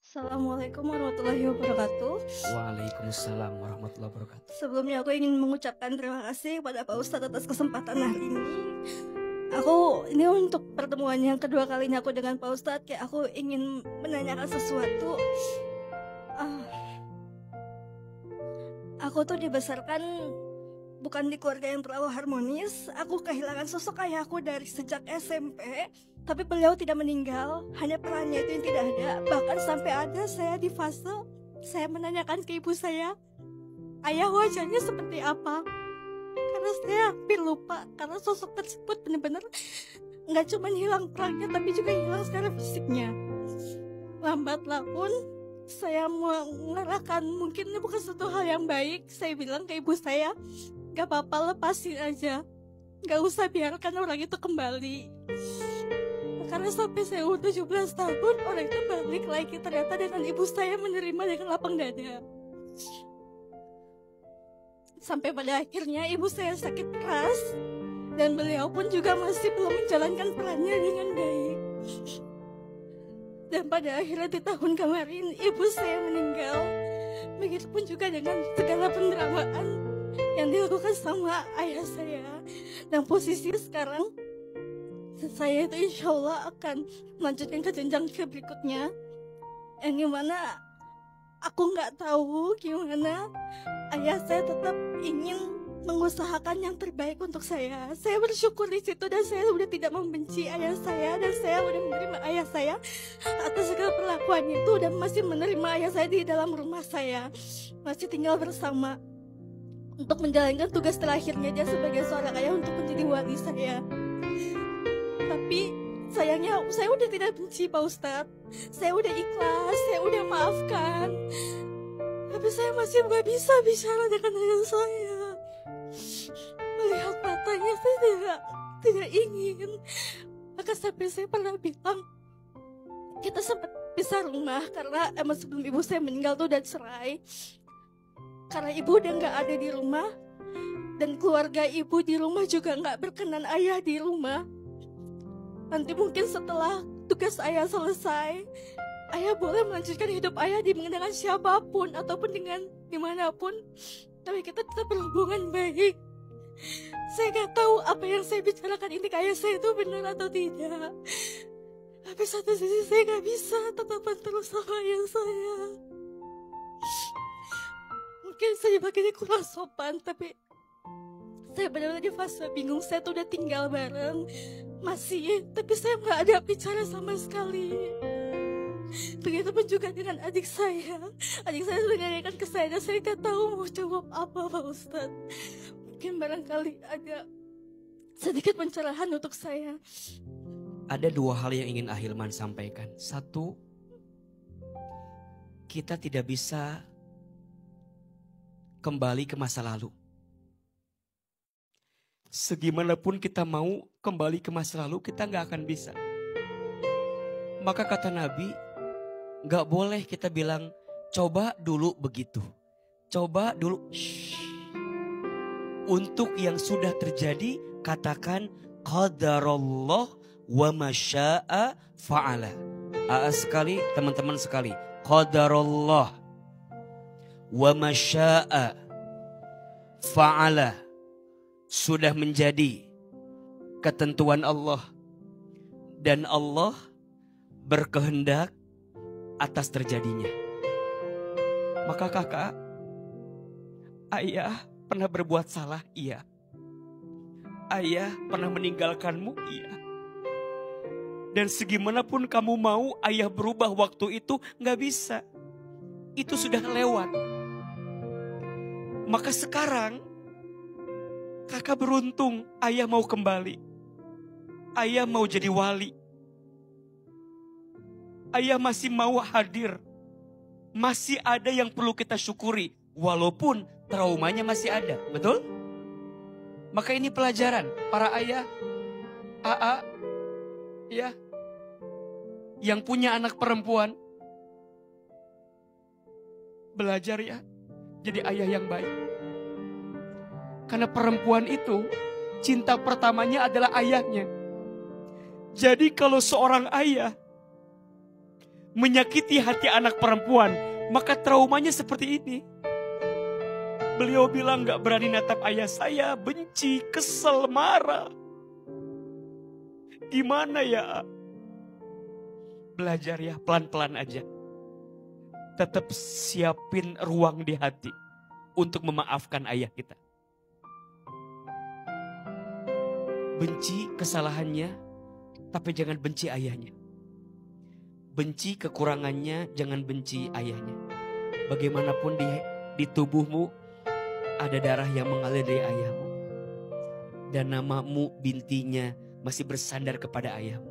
Assalamualaikum warahmatullahi wabarakatuh. Waalaikumsalam warahmatullahi wabarakatuh. Sebelumnya aku ingin mengucapkan terima kasih kepada Pak Ustadz atas kesempatan hari ini. Ini untuk pertemuan yang kedua kalinya aku dengan Pak Ustadz. Kayak aku ingin menanyakan sesuatu. Aku tuh dibesarkan bukan di keluarga yang terlalu harmonis. Aku kehilangan sosok ayahku dari sejak SMP. Tapi beliau tidak meninggal, hanya perannya itu yang tidak ada. Bahkan sampai ada saya di fase saya menanyakan ke ibu saya, ayah wajahnya seperti apa? Karena saya hampir lupa, karena sosok tersebut benar-benar nggak cuma hilang perannya, tapi juga hilang secara fisiknya. Lambat laun saya mengarahkan, mungkin ini bukan satu hal yang baik. Saya bilang ke ibu saya, gak apa-apa, lepasin aja, gak usah biarkan orang itu kembali. Karena sampai saya udah 17 tahun, orang itu balik lagi ternyata dengan ibu saya menerima dengan lapang dada. Sampai pada akhirnya ibu saya sakit keras, dan beliau pun juga masih belum menjalankan perannya dengan baik. Dan pada akhirnya di tahun kemarin ibu saya meninggal. Begitupun juga dengan segala penderitaan yang dilakukan sama ayah saya. Dan posisi sekarang saya itu insya Allah akan melanjutkan ke jenjang berikutnya, yang dimana aku nggak tahu gimana ayah saya tetap ingin mengusahakan yang terbaik untuk saya. Saya bersyukur di situ dan saya sudah tidak membenci ayah saya, dan saya sudah menerima ayah saya atas segala perlakuannya itu, dan masih menerima ayah saya di dalam rumah saya, masih tinggal bersama untuk menjalankan tugas terakhirnya dia sebagai seorang ayah untuk menjadi wali saya. Tapi sayangnya saya udah tidak benci Pak Ustadz. Saya udah ikhlas, saya udah maafkan. Tapi saya masih gak bisa bicara dengan ayah saya. Melihat matanya saya tidak ingin. Maka sampai saya pernah bilang, kita sempat pisah rumah karena emang sebelum ibu saya meninggal tuh udah cerai. Karena ibu udah gak ada di rumah, dan keluarga ibu di rumah juga gak berkenan ayah di rumah. Nanti mungkin setelah tugas ayah selesai, ayah boleh melanjutkan hidup ayah dengan siapapun ataupun dengan dimanapun. Tapi kita tetap berhubungan baik. Saya gak tahu apa yang saya bicarakan ini ke ayah saya itu benar atau tidak. Tapi satu sisi saya gak bisa tetapan terus sama ayah saya. Mungkin saya begini kurang sopan, tapi saya benar-benar di fase bingung. Saya tuh udah tinggal bareng masih, tapi saya nggak ada bicara sama sekali. Begitupun juga dengan adik saya. Adik saya sudah menanyakan ke saya dan saya nggak tahu mau jawab apa Pak Ustadz. Mungkin barangkali ada sedikit pencerahan untuk saya. Ada dua hal yang ingin Ahilman sampaikan. Satu, kita tidak bisa kembali ke masa lalu. Segimanapun kita mau kembali ke masa lalu, kita gak akan bisa. Maka kata Nabi, gak boleh kita bilang, coba dulu begitu. Coba dulu. Untuk yang sudah terjadi, katakan, qadarullah wa masya'a fa'ala. Sekali, teman-teman sekali. Qadarullah wa masya'a fa'ala. Sudah menjadi ketentuan Allah, dan Allah berkehendak atas terjadinya. Maka kakak, ayah pernah berbuat salah, iya. Ayah pernah meninggalkanmu, iya. Dan segimanapun kamu mau ayah berubah waktu itu, gak bisa. Itu sudah lewat. Maka sekarang kakak beruntung, ayah mau kembali. Ayah mau jadi wali. Ayah masih mau hadir. Masih ada yang perlu kita syukuri. Walaupun traumanya masih ada. Betul? Maka ini pelajaran. Para ayah, ya, yang punya anak perempuan, belajar ya, jadi ayah yang baik. Karena perempuan itu cinta pertamanya adalah ayahnya. Jadi kalau seorang ayah menyakiti hati anak perempuan, maka traumanya seperti ini. Beliau bilang gak berani natap ayah saya, benci, kesel, marah. Gimana ya? Belajar ya, pelan-pelan aja. Tetap siapin ruang di hati untuk memaafkan ayah kita. Benci kesalahannya, tapi jangan benci ayahnya. Benci kekurangannya, jangan benci ayahnya. Bagaimanapun di tubuhmu ada darah yang mengalir dari ayahmu. Dan namamu, bintinya masih bersandar kepada ayahmu.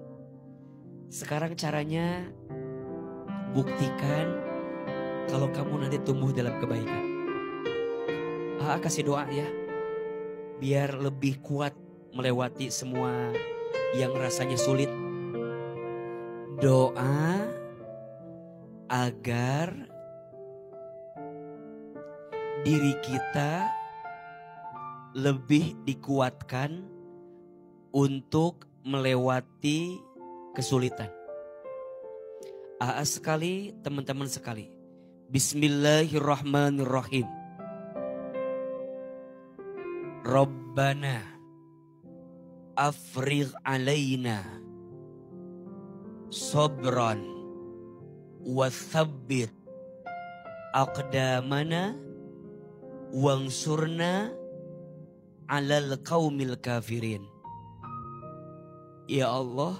Sekarang caranya buktikan kalau kamu nanti tumbuh dalam kebaikan. Kasih doa ya. Biar lebih kuat melewati semua yang rasanya sulit. Doa agar diri kita lebih dikuatkan untuk melewati kesulitan. Sekali, teman-teman sekali. Bismillahirrahmanirrahim. Rabbana afrigh alaina sabran wa thabbit aqdamana wansurna alal qaumil kafirin. Ya Allah,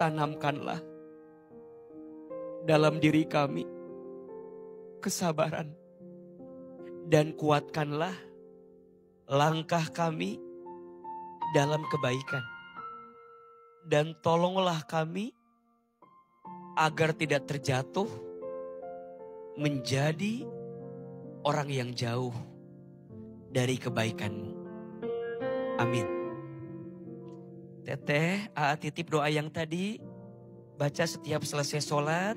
tanamkanlah dalam diri kami kesabaran dan kuatkanlah langkah kami dalam kebaikan. Dan tolonglah kami agar tidak terjatuh menjadi orang yang jauh dari kebaikan-Mu. Amin. Teteh, titip doa yang tadi baca setiap selesai sholat.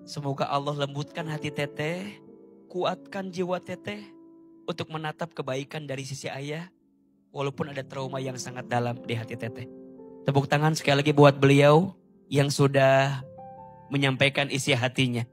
Semoga Allah lembutkan hati teteh, kuatkan jiwa teteh untuk menatap kebaikan dari sisi ayah. Walaupun ada trauma yang sangat dalam di hati teteh. Tepuk tangan sekali lagi buat beliau yang sudah menyampaikan isi hatinya.